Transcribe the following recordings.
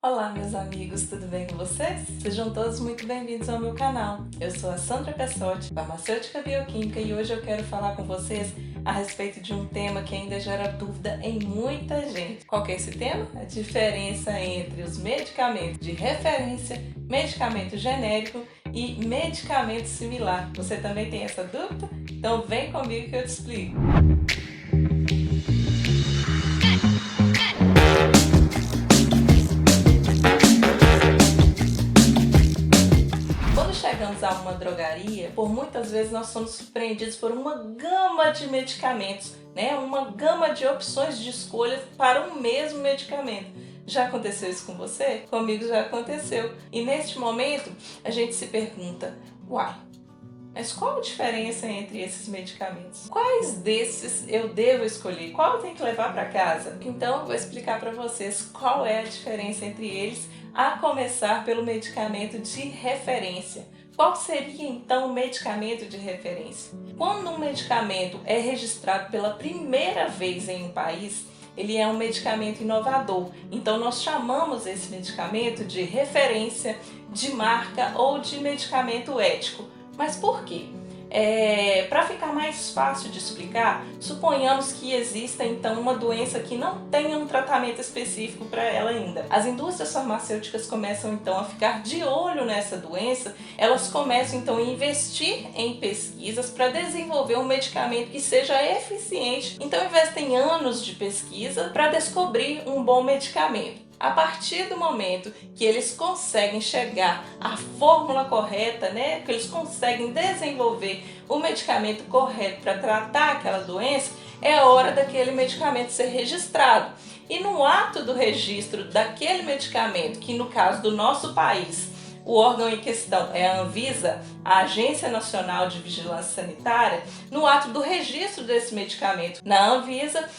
Olá meus amigos, tudo bem com vocês? Sejam todos muito bem-vindos ao meu canal. Eu sou a Sandra Pessotti, farmacêutica bioquímica, e hoje eu quero falar com vocês a respeito de um tema que ainda gera dúvida em muita gente. Qual que é esse tema? A diferença entre os medicamentos de referência, medicamento genérico e medicamento similar. Você também tem essa dúvida? Então vem comigo que eu te explico. Chegamos a uma drogaria, por muitas vezes nós somos surpreendidos por uma gama de medicamentos, uma gama de opções de escolhas para um mesmo medicamento. Já aconteceu isso com você? Comigo já aconteceu. E neste momento a gente se pergunta, mas qual a diferença entre esses medicamentos? Quais desses eu devo escolher? Qual eu tenho que levar para casa? Então eu vou explicar para vocês qual é a diferença entre eles, a começar pelo medicamento de referência. Qual seria então o medicamento de referência? Quando um medicamento é registrado pela primeira vez em um país, ele é um medicamento inovador. Então nós chamamos esse medicamento de referência, de marca ou de medicamento ético. Mas por quê? Para ficar mais fácil de explicar, suponhamos que exista então uma doença que não tenha um tratamento específico para ela ainda. As indústrias farmacêuticas começam então a ficar de olho nessa doença, elas começam então a investir em pesquisas para desenvolver um medicamento que seja eficiente. Então investem anos de pesquisa para descobrir um bom medicamento. A partir do momento que eles conseguem chegar à fórmula correta, que eles conseguem desenvolver o medicamento correto para tratar aquela doença, é hora daquele medicamento ser registrado. E no ato do registro daquele medicamento, que no caso do nosso país, o órgão em questão é a Anvisa, a Agência Nacional de Vigilância Sanitária, no ato do registro desse medicamento na Anvisa,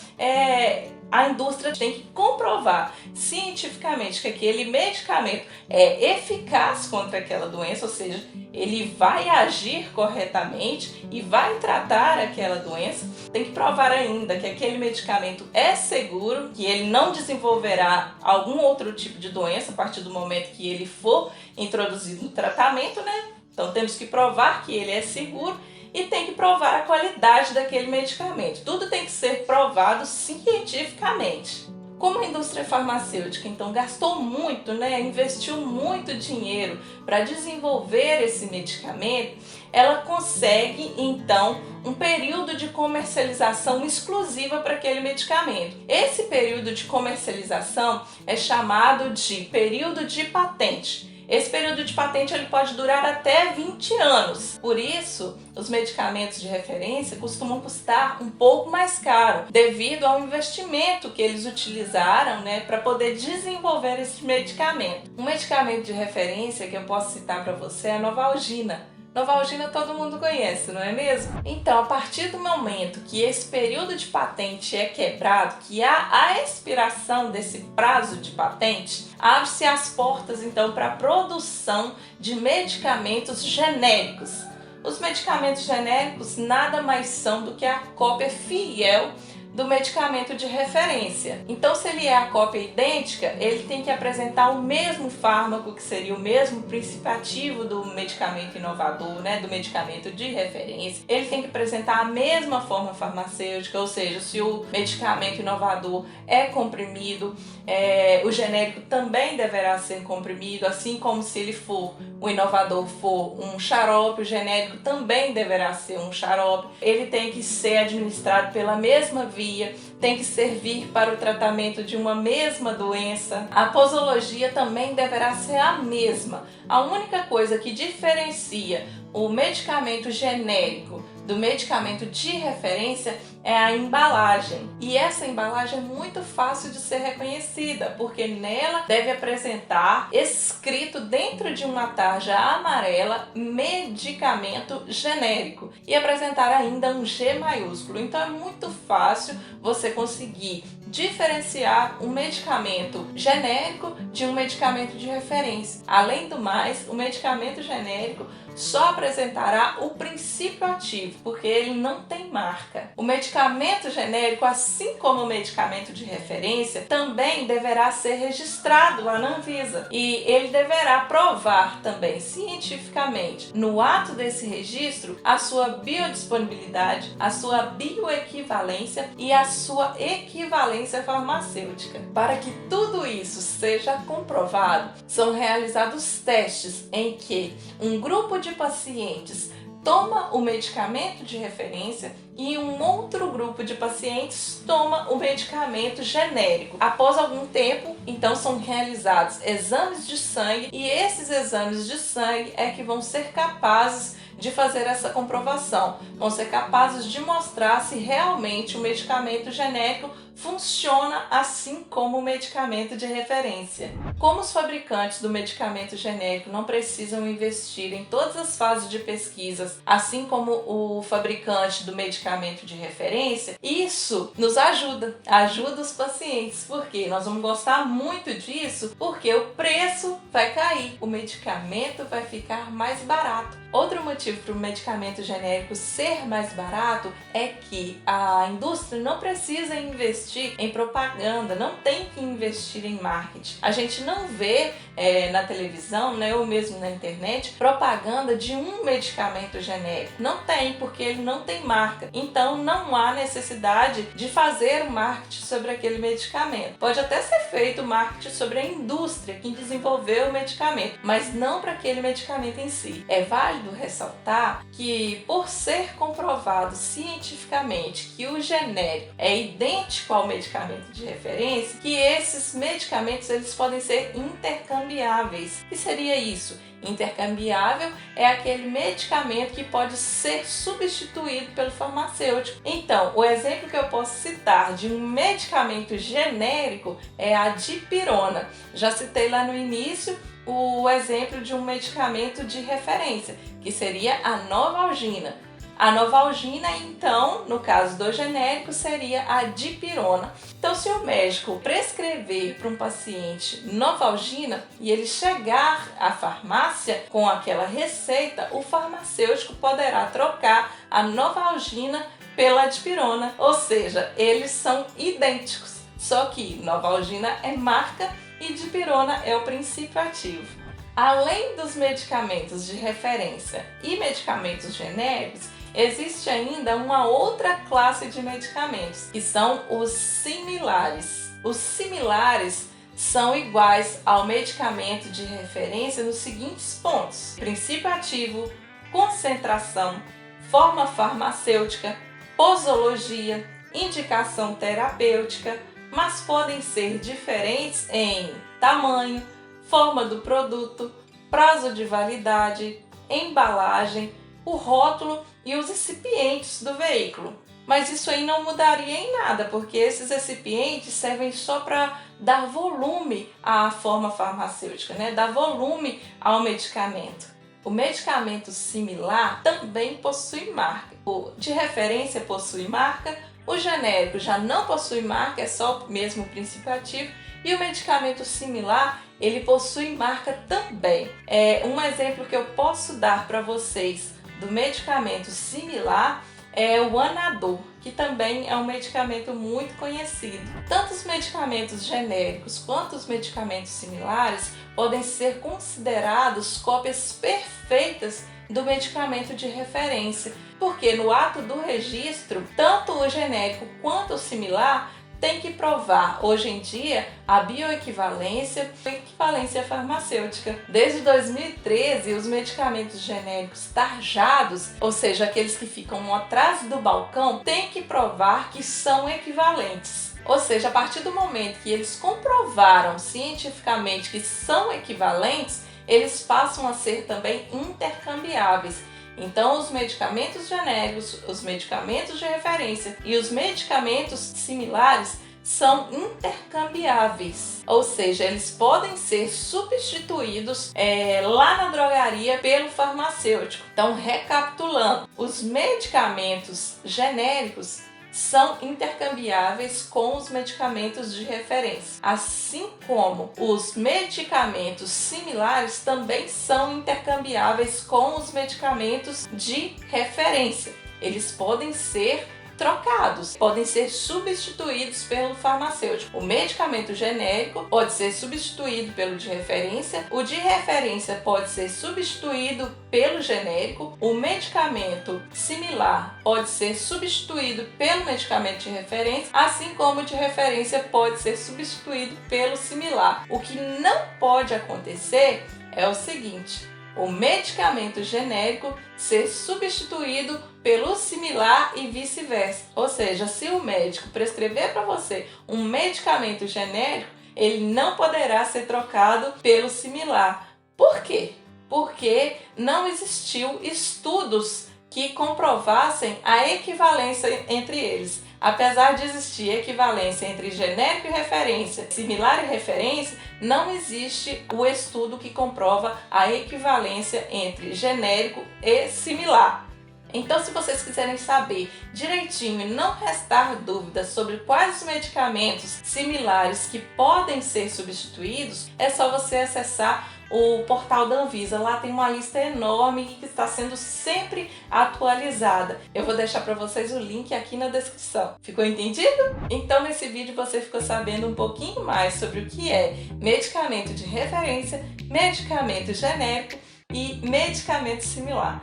a indústria tem que comprovar cientificamente que aquele medicamento é eficaz contra aquela doença, ou seja, ele vai agir corretamente e vai tratar aquela doença. Tem que provar ainda que aquele medicamento é seguro, que ele não desenvolverá algum outro tipo de doença a partir do momento que ele for introduzido no tratamento, Então temos que provar que ele é seguro e tem que provar a qualidade daquele medicamento. Tudo tem que ser provado cientificamente. Como a indústria farmacêutica então gastou muito, investiu muito dinheiro para desenvolver esse medicamento, ela consegue então um período de comercialização exclusiva para aquele medicamento. Esse período de comercialização é chamado de período de patente. Esse período de patente ele pode durar até 20 anos. Por isso, os medicamentos de referência costumam custar um pouco mais caro, devido ao investimento que eles utilizaram para poder desenvolver esse medicamento. Um medicamento de referência que eu posso citar para você é a Novalgina. Novalgina todo mundo conhece, não é mesmo? Então, a partir do momento que esse período de patente é quebrado, que há a expiração desse prazo de patente, abre-se as portas então para a produção de medicamentos genéricos. Os medicamentos genéricos nada mais são do que a cópia fiel do medicamento de referência. Então, se ele é a cópia idêntica, ele tem que apresentar o mesmo fármaco, que seria o mesmo princípio ativo do medicamento inovador, do medicamento de referência. Ele tem que apresentar a mesma forma farmacêutica, ou seja, se o medicamento inovador é comprimido, o genérico também deverá ser comprimido, assim como se ele for, o inovador for um xarope, o genérico também deverá ser um xarope. Ele tem que ser administrado pela mesma via, tem que servir para o tratamento de uma mesma doença. A posologia também deverá ser a mesma. A única coisa que diferencia o medicamento genérico do medicamento de referência é a embalagem. E essa embalagem é muito fácil de ser reconhecida, porque nela deve apresentar escrito dentro de uma tarja amarela medicamento genérico e apresentar ainda um G maiúsculo. Então é muito fácil você conseguir diferenciar um medicamento genérico de um medicamento de referência. Além do mais, o medicamento genérico só apresentará o princípio ativo, porque ele não tem marca. O medicamento genérico, assim como o medicamento de referência, também deverá ser registrado lá na Anvisa e ele deverá provar também cientificamente, no ato desse registro, a sua biodisponibilidade, a sua bioequivalência e a sua equivalência farmacêutica. Para que tudo isso seja comprovado, são realizados testes em que um grupo de pacientes toma o medicamento de referência e um outro grupo de pacientes toma o medicamento genérico. Após algum tempo, então são realizados exames de sangue e esses exames de sangue é que vão ser capazes de fazer essa comprovação, vão ser capazes de mostrar se realmente o medicamento genérico funciona assim como o medicamento de referência. Como os fabricantes do medicamento genérico não precisam investir em todas as fases de pesquisas, assim como o fabricante do medicamento de referência, isso nos ajuda os pacientes, porque nós vamos gostar muito disso, porque o preço vai cair, o medicamento vai ficar mais barato. Outro motivo para o medicamento genérico ser mais barato é que a indústria não precisa investir em propaganda, não tem que investir em marketing. A gente não vê na televisão, né, ou mesmo na internet, propaganda de um medicamento genérico. Não tem, porque ele não tem marca. Então não há necessidade de fazer o marketing sobre aquele medicamento. Pode até ser feito o marketing sobre a indústria que desenvolveu o medicamento, mas não para aquele medicamento em si. É válido ressaltar que, por ser comprovado cientificamente que o genérico é idêntico ao medicamento de referência, que esses medicamentos eles podem ser intercambiáveis. O que seria isso? Intercambiável é aquele medicamento que pode ser substituído pelo farmacêutico. Então, o exemplo que eu posso citar de um medicamento genérico é a dipirona. Já citei lá no início o exemplo de um medicamento de referência, que seria a Novalgina. A Novalgina, então, no caso do genérico, seria a dipirona. Então, se o médico prescrever para um paciente Novalgina e ele chegar à farmácia com aquela receita, o farmacêutico poderá trocar a Novalgina pela dipirona. Ou seja, eles são idênticos, só que Novalgina é marca e dipirona é o princípio ativo. Além dos medicamentos de referência e medicamentos genéricos, existe ainda uma outra classe de medicamentos, que são os similares. Os similares são iguais ao medicamento de referência nos seguintes pontos: princípio ativo, concentração, forma farmacêutica, posologia, indicação terapêutica, mas podem ser diferentes em tamanho, forma do produto, prazo de validade, embalagem, o rótulo e os recipientes do veículo. Mas isso aí não mudaria em nada, porque esses recipientes servem só para dar volume à forma farmacêutica, né? Dar volume ao medicamento. O medicamento similar também possui marca. O de referência possui marca, o genérico já não possui marca, é só mesmo o princípio ativo, e o medicamento similar, ele possui marca também. Um exemplo que eu posso dar para vocês do medicamento similar é o Anador, que também é um medicamento muito conhecido. Tanto os medicamentos genéricos quanto os medicamentos similares podem ser considerados cópias perfeitas do medicamento de referência, porque no ato do registro, tanto o genérico quanto o similar tem que provar, hoje em dia, a bioequivalência e equivalência farmacêutica. Desde 2013, os medicamentos genéricos tarjados, ou seja, aqueles que ficam atrás do balcão, têm que provar que são equivalentes. Ou seja, a partir do momento que eles comprovaram cientificamente que são equivalentes, eles passam a ser também intercambiáveis. Então, os medicamentos genéricos, os medicamentos de referência e os medicamentos similares são intercambiáveis, ou seja, eles podem ser substituídos lá na drogaria pelo farmacêutico. Então, recapitulando, os medicamentos genéricos são intercambiáveis com os medicamentos de referência, assim como os medicamentos similares também são intercambiáveis com os medicamentos de referência. Eles podem ser trocados, podem ser substituídos pelo farmacêutico. O medicamento genérico pode ser substituído pelo de referência, o de referência pode ser substituído pelo genérico, o medicamento similar pode ser substituído pelo medicamento de referência, assim como o de referência pode ser substituído pelo similar. O que não pode acontecer é o seguinte: o medicamento genérico ser substituído pelo similar e vice-versa. Ou seja, se o médico prescrever para você um medicamento genérico, ele não poderá ser trocado pelo similar. Por quê? Porque não existiu estudos que comprovassem a equivalência entre eles. Apesar de existir equivalência entre genérico e referência, similar e referência, não existe o estudo que comprova a equivalência entre genérico e similar. Então, se vocês quiserem saber direitinho e não restar dúvidas sobre quais os medicamentos similares que podem ser substituídos, é só você acessar o portal da Anvisa. Lá tem uma lista enorme que está sendo sempre atualizada. Eu vou deixar para vocês o link aqui na descrição. Ficou entendido? Então, nesse vídeo você ficou sabendo um pouquinho mais sobre o que é medicamento de referência, medicamento genérico e medicamento similar.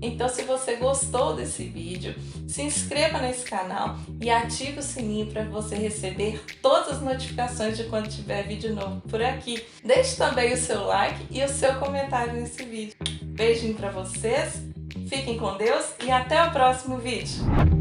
Então, se você gostou desse vídeo, se inscreva nesse canal e ative o sininho para você receber todas as notificações de quando tiver vídeo novo por aqui. Deixe também o seu like e o seu comentário nesse vídeo. Beijinho para vocês, fiquem com Deus e até o próximo vídeo.